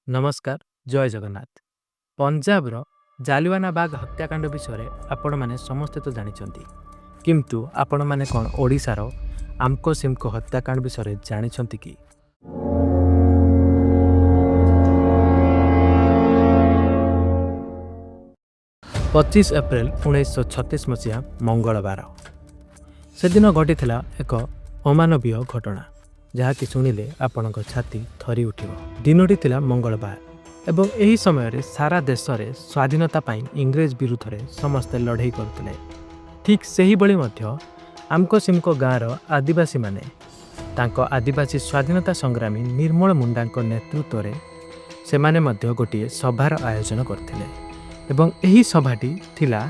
नमस्कार जय जगन्नाथ। पंजाबर जालियाना बाग हत्याकांड विषय आपण माने समस्ते तो जानिछंती, किंतु आपण माने कौन ओडिशार आमको सिमको हत्याकांड विषय जानिछंती कि? 25 एप्रिल 1936 मसीहा मंगलवार से दिन घटी एक अमानवीय घटना जहाँकि शुणिले आपण छाती थरी उठिब। दिनटी थिला मंगलवार एवं यही समय सारा देश में स्वाधीनता पाई इंग्रेज विरुद्ध में समस्ते लड़ाई करते। ठीक से ही आमको सिमको गाँवर आदिवासी माने तांको आदिवासी स्वाधीनता संग्रामी निर्मल मुंडा नेतृत्व में से माने मध्य गोटे सभार आयोजन करथिले एवं यही सभाटी थिला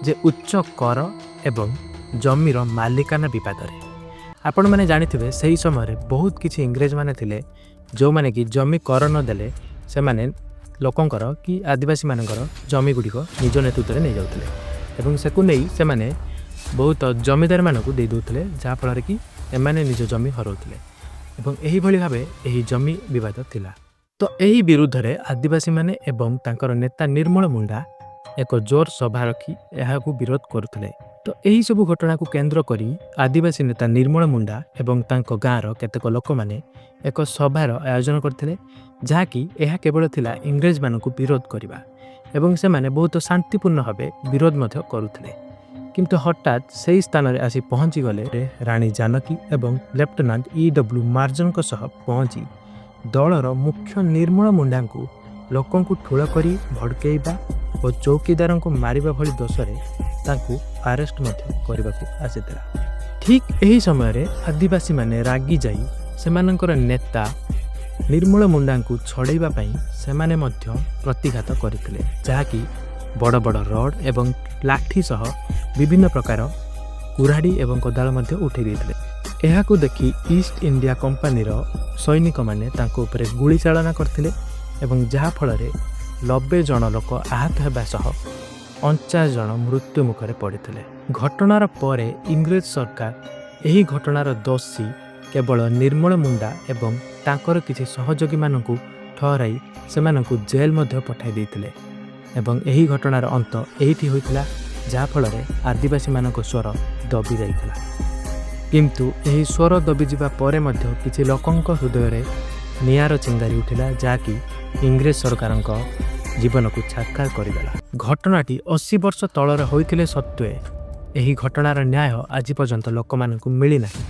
जे उच्च कर एवं जमीर मालिकाना विवाद रे। आपण माने जानिथिबे सही समय बहुत किछि इंग्रेज माने थिले जो माने कि जमी कर न देले से माने लोकंकर कि आदिवासी मानकर जमी गुड़िक निज नेतृत्व में नहीं जाउथिले एवं सेकु नहीं से माने बहुत जमीदार मानकु दे दउथिले जहा फल कि एमाने निज जमी हरउथिले एवं एही भली भाबे एही जमी विवाद थिला। तो यही विरुद्ध रे आदिवासी माने एवं तांकर नेता निर्मल मुंडा एक जोर सभा रखी यहाकू विरोध करुथिले। तो यही सब घटना को केंद्र करी आदिवासी नेता निर्मल मुंडा एवं तांको गाँवर केतेक लोक माने एक सभार आयोजन करथिले जहाँकि यह केवल थिला इंग्रेज मानकू विरोध करबा एवं से माने बहुत शांतिपूर्ण भावे विरोध मध्य करुथिले। किंतु हठात सही स्थान रे आसी पहुंची गले रानी जानकी एवं लेफ्टिनेंट E.W. मार्जन को सह पहुंची दलर मुख्य निर्मल मुंडा को लोकों को ठूल करी भड़केइबा और चौकीदार को मारिबा भली दोषरे तांकू अरेस्ट मध्य करबा को आसीथिला। ठीक यही समय रे आदिवासी माने रागी जाई सेमानकर नेता निर्मल मुंडा को छड़ाइबा पई सेमाने मध्य प्रतिघात करथिले जहाँकि बड़ बड़ रड एवं लाठी सह विभिन्न प्रकार कुराड़ी एवं कोदाल मध्य उठे देथिले। एहाकू देखि ईस्ट इंडिया कंपनी सैनिक माने तांको उपरे गुली चालना करथिले एवं जहा फल रे 90 जन लोक आहत हेबा सह 49 जन मृत्यु मुखरे पड़िथिले। घटनार परे इंग्रेज सरकार एही घटनार दोषी केवल निर्मल मुंडा एवं तांकर किछि सहयोगी मानकू ठहराई सेमानकू जेल मध्य पठाई देथिले एवं एही घटनार अंत एहिठी होइथिला जहा फल रे आदिवासी मानक स्वर दबी जाइथिला। किंतु एही स्वर दबी जिबा परे मध्य किछि लोकंक हृदय रे नियार चिंगारी उठिला जहाँकि इंग्रेज सरकारक जीवन को छात्कार करदेला। घटनाटी 80 वर्ष तलर होइथिले सत्वे एही घटनार न्याय आज पर्यंत लोक मानकू मिली नाही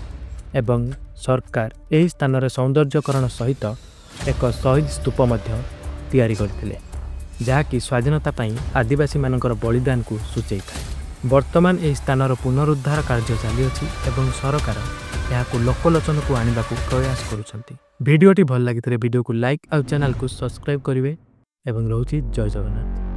एवं सरकार एही स्थान रे सौंदर्यकरण सहित एक शहीद स्तूप मध्य तैयारी करथिले जहाँकि स्वाधीनता पाई आदिवासी मानकर बलिदान को सूचई थाए। वर्तमान एही स्थानर पुनरुद्धार कार्य चली अछि एवं सरकार यहाँ लोकलोचन को आने को प्रयास करुछंती। वीडियोटी भल लगी वीडियो को लाइक और चैनल को सब्सक्राइब करेंगे एवं रोची जय जगन्नाथ।